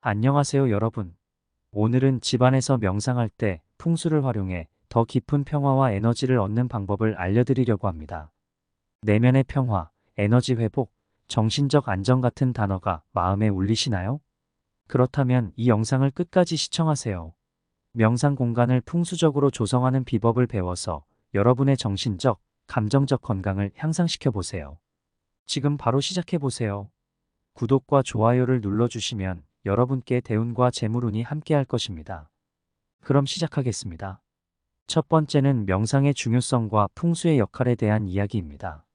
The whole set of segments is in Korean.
안녕하세요, 여러분. 오늘은 집안에서 명상할 때 풍수를 활용해 더 깊은 평화와 에너지를 얻는 방법을 알려드리려고 합니다. 내면의 평화, 에너지 회복, 정신적 안정 같은 단어가 마음에 울리시나요? 그렇다면 이 영상을 끝까지 시청하세요. 명상 공간을 풍수적으로 조성하는 비법을 배워서 여러분의 정신적, 감정적 건강을 향상시켜 보세요. 지금 바로 시작해 보세요. 구독과 좋아요를 눌러주시면 여러분께 대운과 재물운이 함께할 것입니다. 그럼 시작하겠습니다. 첫 번째는 명상의 중요성과 풍수의 역할에 대한 이야기입니다.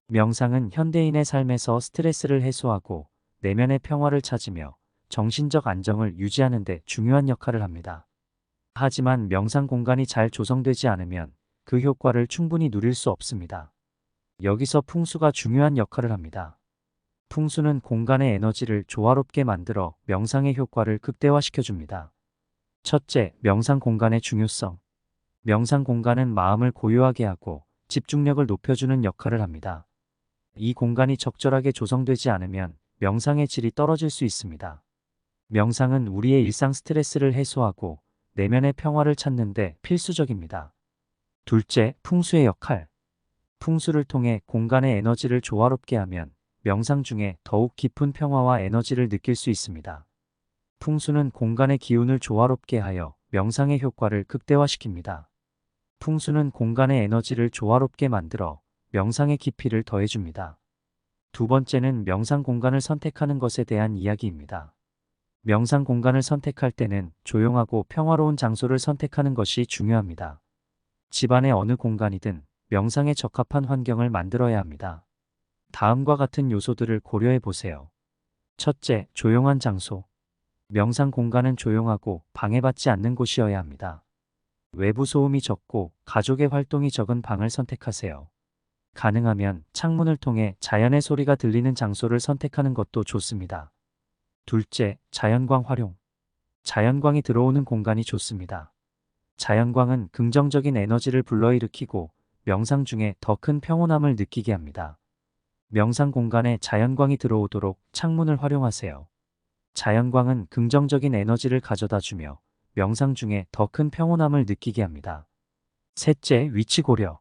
명상은 현대인의 삶에서 스트레스를 해소하고 내면의 평화를 찾으며 정신적 안정을 유지하는 데 중요한 역할을 합니다. 하지만 명상 공간이 잘 조성되지 않으면 그 효과를 충분히 누릴 수 없습니다. 여기서 풍수가 중요한 역할을 합니다. 풍수는 공간의 에너지를 조화롭게 만들어 명상의 효과를 극대화시켜줍니다. 첫째, 명상 공간의 중요성. 명상 공간은 마음을 고요하게 하고 집중력을 높여주는 역할을 합니다. 이 공간이 적절하게 조성되지 않으면 명상의 질이 떨어질 수 있습니다. 명상은 우리의 일상 스트레스를 해소하고 내면의 평화를 찾는 데 필수적입니다. 둘째, 풍수의 역할. 풍수를 통해 공간의 에너지를 조화롭게 하면 명상 중에 더욱 깊은 평화와 에너지를 느낄 수 있습니다. 풍수는 공간의 기운을 조화롭게 하여 명상의 효과를 극대화시킵니다. 풍수는 공간의 에너지를 조화롭게 만들어 명상의 깊이를 더해줍니다. 두 번째는 명상 공간을 선택하는 것에 대한 이야기입니다. 명상 공간을 선택할 때는 조용하고 평화로운 장소를 선택하는 것이 중요합니다. 집안의 어느 공간이든 명상에 적합한 환경을 만들어야 합니다. 다음과 같은 요소들을 고려해 보세요. 첫째, 조용한 장소. 명상 공간은 조용하고 방해받지 않는 곳이어야 합니다. 외부 소음이 적고 가족의 활동이 적은 방을 선택하세요. 가능하면 창문을 통해 자연의 소리가 들리는 장소를 선택하는 것도 좋습니다. 둘째, 자연광 활용. 자연광이 들어오는 공간이 좋습니다. 자연광은 긍정적인 에너지를 불러일으키고 명상 중에 더 큰 평온함을 느끼게 합니다. 명상 공간에 자연광이 들어오도록 창문을 활용하세요. 자연광은 긍정적인 에너지를 가져다 주며 명상 중에 더 큰 평온함을 느끼게 합니다. 셋째, 위치 고려.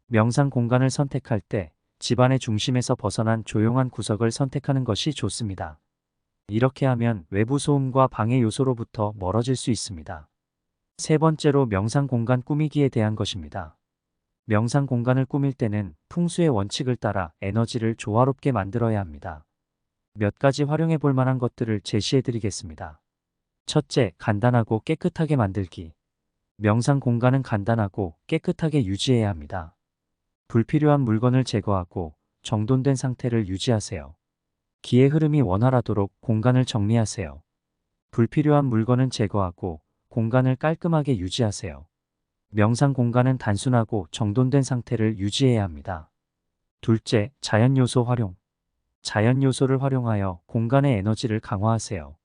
명상 공간을 선택할 때 집안의 중심에서 벗어난 조용한 구석을 선택하는 것이 좋습니다. 이렇게 하면 외부 소음과 방해 요소로부터 멀어질 수 있습니다. 세 번째로 명상 공간 꾸미기에 대한 것입니다. 명상 공간을 꾸밀 때는 풍수의 원칙을 따라 에너지를 조화롭게 만들어야 합니다. 몇 가지 활용해 볼 만한 것들을 제시해 드리겠습니다. 첫째, 간단하고 깨끗하게 만들기. 명상 공간은 간단하고 깨끗하게 유지해야 합니다. 불필요한 물건을 제거하고 정돈된 상태를 유지하세요. 기의 흐름이 원활하도록 공간을 정리하세요. 불필요한 물건은 제거하고 공간을 깔끔하게 유지하세요. 명상 공간은 단순하고 정돈된 상태를 유지해야 합니다. 둘째, 자연 요소 활용. 자연 요소를 활용하여 공간의 에너지를 강화하세요.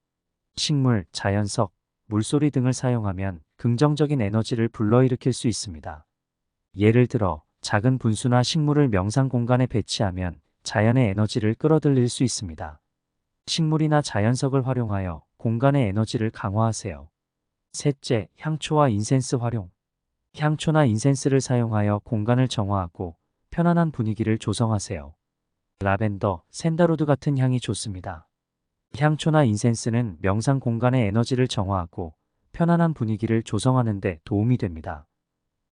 식물, 자연석, 물소리 등을 사용하면 긍정적인 에너지를 불러일으킬 수 있습니다. 예를 들어 작은 분수나 식물을 명상 공간에 배치하면 자연의 에너지를 끌어들일 수 있습니다. 식물이나 자연석을 활용하여 공간의 에너지를 강화하세요. 셋째, 향초와 인센스 활용. 향초나 인센스를 사용하여 공간을 정화하고 편안한 분위기를 조성하세요. 라벤더, 샌다로드 같은 향이 좋습니다. 향초나 인센스는 명상 공간의 에너지를 정화하고 편안한 분위기를 조성하는 데 도움이 됩니다.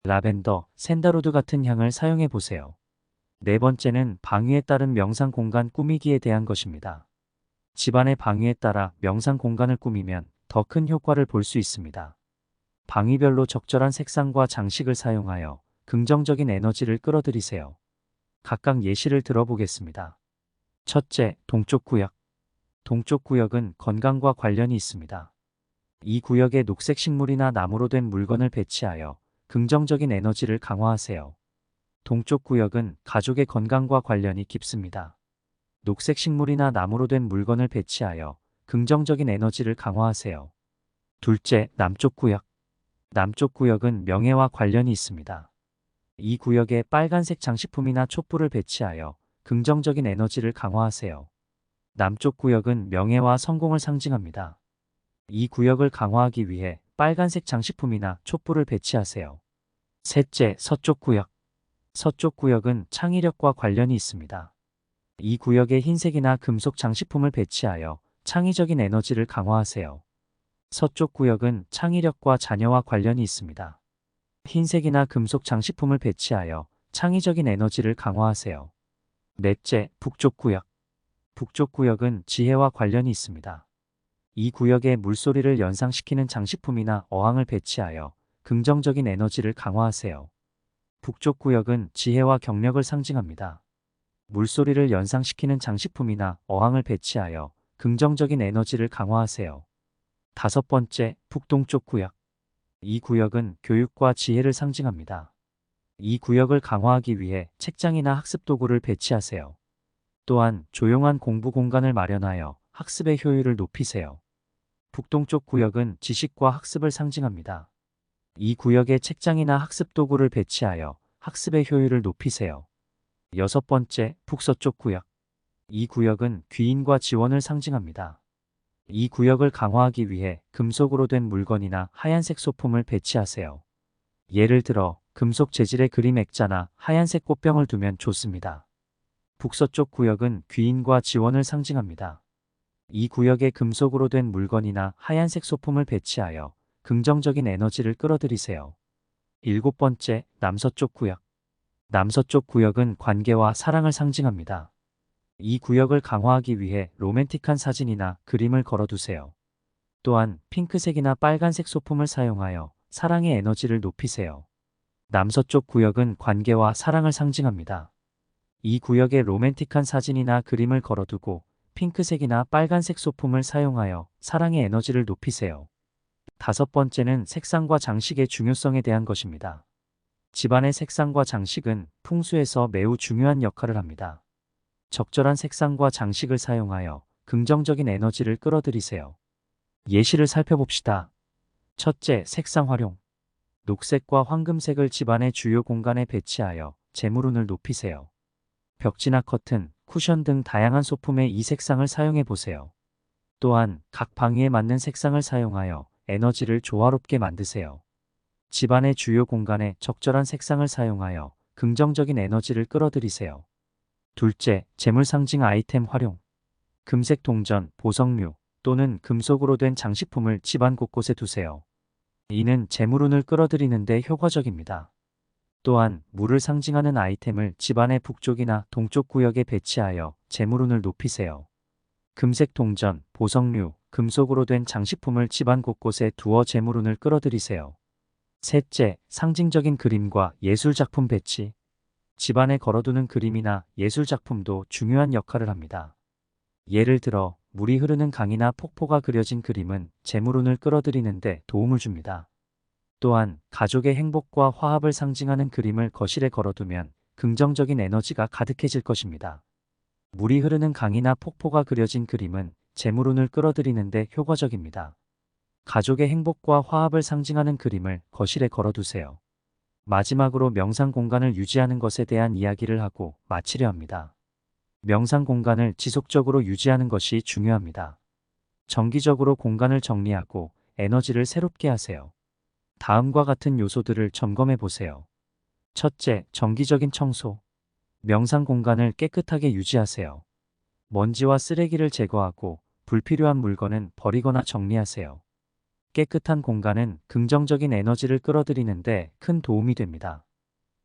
라벤더, 샌다로드 같은 향을 사용해 보세요. 네 번째는 방위에 따른 명상 공간 꾸미기에 대한 것입니다. 집안의 방위에 따라 명상 공간을 꾸미면 더 큰 효과를 볼 수 있습니다. 방위별로 적절한 색상과 장식을 사용하여 긍정적인 에너지를 끌어들이세요. 각각 예시를 들어보겠습니다. 첫째, 동쪽 구역. 동쪽 구역은 건강과 관련이 있습니다. 이 구역에 녹색 식물이나 나무로 된 물건을 배치하여 긍정적인 에너지를 강화하세요. 동쪽 구역은 가족의 건강과 관련이 깊습니다. 녹색 식물이나 나무로 된 물건을 배치하여 긍정적인 에너지를 강화하세요. 둘째, 남쪽 구역. 남쪽 구역은 명예와 관련이 있습니다. 이 구역에 빨간색 장식품이나 촛불을 배치하여 긍정적인 에너지를 강화하세요. 남쪽 구역은 명예와 성공을 상징합니다. 이 구역을 강화하기 위해 빨간색 장식품이나 촛불을 배치하세요. 셋째, 서쪽 구역. 서쪽 구역은 창의력과 관련이 있습니다. 이 구역에 흰색이나 금속 장식품을 배치하여 창의적인 에너지를 강화하세요. 서쪽 구역은 창의력과 자녀와 관련이 있습니다. 흰색이나 금속 장식품을 배치하여 창의적인 에너지를 강화하세요. 넷째, 북쪽 구역. 북쪽 구역은 지혜와 관련이 있습니다. 이 구역에 물소리를 연상시키는 장식품이나 어항을 배치하여 긍정적인 에너지를 강화하세요. 북쪽 구역은 지혜와 경력을 상징합니다. 물소리를 연상시키는 장식품이나 어항을 배치하여 긍정적인 에너지를 강화하세요. 다섯 번째, 북동쪽 구역. 이 구역은 교육과 지혜를 상징합니다. 이 구역을 강화하기 위해 책장이나 학습 도구를 배치하세요. 또한 조용한 공부 공간을 마련하여 학습의 효율을 높이세요. 북동쪽 구역은 지식과 학습을 상징합니다. 이 구역에 책장이나 학습 도구를 배치하여 학습의 효율을 높이세요. 여섯 번째, 북서쪽 구역. 이 구역은 귀인과 지원을 상징합니다. 이 구역을 강화하기 위해 금속으로 된 물건이나 하얀색 소품을 배치하세요. 예를 들어 금속 재질의 그림 액자나 하얀색 꽃병을 두면 좋습니다. 북서쪽 구역은 귀인과 지원을 상징합니다. 이 구역에 금속으로 된 물건이나 하얀색 소품을 배치하여 긍정적인 에너지를 끌어들이세요. 일곱 번째, 남서쪽 구역. 남서쪽 구역은 관계와 사랑을 상징합니다. 이 구역을 강화하기 위해 로맨틱한 사진이나 그림을 걸어두세요. 또한 핑크색이나 빨간색 소품을 사용하여 사랑의 에너지를 높이세요. 남서쪽 구역은 관계와 사랑을 상징합니다. 이 구역에 로맨틱한 사진이나 그림을 걸어두고 핑크색이나 빨간색 소품을 사용하여 사랑의 에너지를 높이세요. 다섯 번째는 색상과 장식의 중요성에 대한 것입니다. 집안의 색상과 장식은 풍수에서 매우 중요한 역할을 합니다. 적절한 색상과 장식을 사용하여 긍정적인 에너지를 끌어들이세요. 예시를 살펴봅시다. 첫째, 색상 활용. 녹색과 황금색을 집안의 주요 공간에 배치하여 재물운을 높이세요. 벽지나 커튼, 쿠션 등 다양한 소품에 이 색상을 사용해 보세요. 또한 각 방위에 맞는 색상을 사용하여 에너지를 조화롭게 만드세요. 집안의 주요 공간에 적절한 색상을 사용하여 긍정적인 에너지를 끌어들이세요. 둘째, 재물 상징 아이템 활용. 금색 동전, 보석류 또는 금속으로 된 장식품을 집안 곳곳에 두세요. 이는 재물운을 끌어들이는 데 효과적입니다. 또한 물을 상징하는 아이템을 집안의 북쪽이나 동쪽 구역에 배치하여 재물운을 높이세요. 금색 동전, 보석류, 금속으로 된 장식품을 집안 곳곳에 두어 재물운을 끌어들이세요. 셋째, 상징적인 그림과 예술작품 배치. 집안에 걸어두는 그림이나 예술작품도 중요한 역할을 합니다. 예를 들어 물이 흐르는 강이나 폭포가 그려진 그림은 재물운을 끌어들이는 데 도움을 줍니다. 또한 가족의 행복과 화합을 상징하는 그림을 거실에 걸어두면 긍정적인 에너지가 가득해질 것입니다. 물이 흐르는 강이나 폭포가 그려진 그림은 재물운을 끌어들이는 데 효과적입니다. 가족의 행복과 화합을 상징하는 그림을 거실에 걸어두세요. 마지막으로 명상 공간을 유지하는 것에 대한 이야기를 하고 마치려 합니다. 명상 공간을 지속적으로 유지하는 것이 중요합니다. 정기적으로 공간을 정리하고 에너지를 새롭게 하세요. 다음과 같은 요소들을 점검해 보세요. 첫째, 정기적인 청소. 명상 공간을 깨끗하게 유지하세요. 먼지와 쓰레기를 제거하고 불필요한 물건은 버리거나 정리하세요. 깨끗한 공간은 긍정적인 에너지를 끌어들이는데 큰 도움이 됩니다.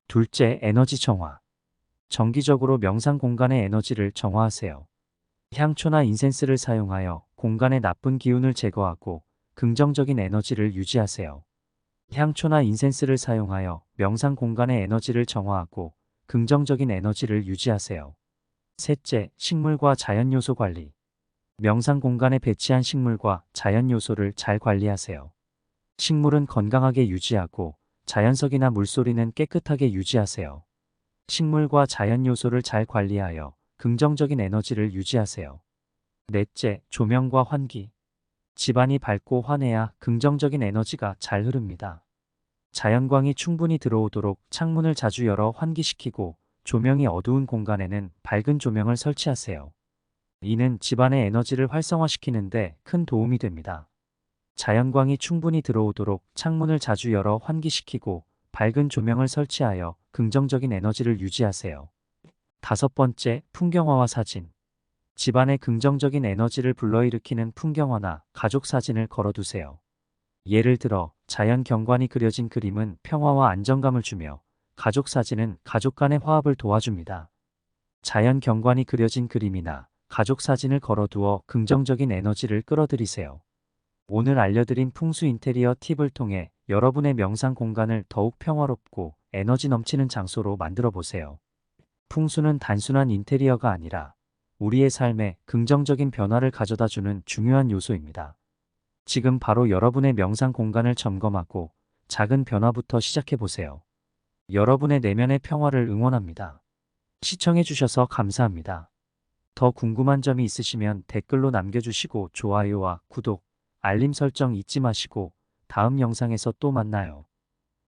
둘째, 에너지 정화. 정기적으로 명상 공간의 에너지를 정화하세요. 향초나 인센스를 사용하여 공간의 나쁜 기운을 제거하고 긍정적인 에너지를 유지하세요. 향초나 인센스를 사용하여 명상 공간의 에너지를 정화하고 긍정적인 에너지를 유지하세요. 셋째, 식물과 자연 요소 관리. 명상 공간에 배치한 식물과 자연 요소를 잘 관리하세요. 식물은 건강하게 유지하고 자연석이나 물소리는 깨끗하게 유지하세요. 식물과 자연 요소를 잘 관리하여 긍정적인 에너지를 유지하세요. 넷째, 조명과 환기. 집안이 밝고 환해야 긍정적인 에너지가 잘 흐릅니다. 자연광이 충분히 들어오도록 창문을 자주 열어 환기시키고 조명이 어두운 공간에는 밝은 조명을 설치하세요. 이는 집안의 에너지를 활성화시키는 데 큰 도움이 됩니다. 자연광이 충분히 들어오도록 창문을 자주 열어 환기시키고 밝은 조명을 설치하여 긍정적인 에너지를 유지하세요. 다섯 번째, 풍경화와 사진. 집안에 긍정적인 에너지를 불러일으키는 풍경화나 가족 사진을 걸어두세요. 예를 들어 자연 경관이 그려진 그림은 평화와 안정감을 주며 가족 사진은 가족 간의 화합을 도와줍니다. 자연 경관이 그려진 그림이나 가족 사진을 걸어두어 긍정적인 에너지를 끌어들이세요. 오늘 알려드린 풍수 인테리어 팁을 통해 여러분의 명상 공간을 더욱 평화롭고 에너지 넘치는 장소로 만들어 보세요. 풍수는 단순한 인테리어가 아니라 우리의 삶에 긍정적인 변화를 가져다주는 중요한 요소입니다. 지금 바로 여러분의 명상 공간을 점검하고 작은 변화부터 시작해 보세요. 여러분의 내면의 평화를 응원합니다. 시청해 주셔서 감사합니다. 더 궁금한 점이 있으시면 댓글로 남겨주시고 좋아요와 구독, 알림 설정 잊지 마시고 다음 영상에서 또 만나요.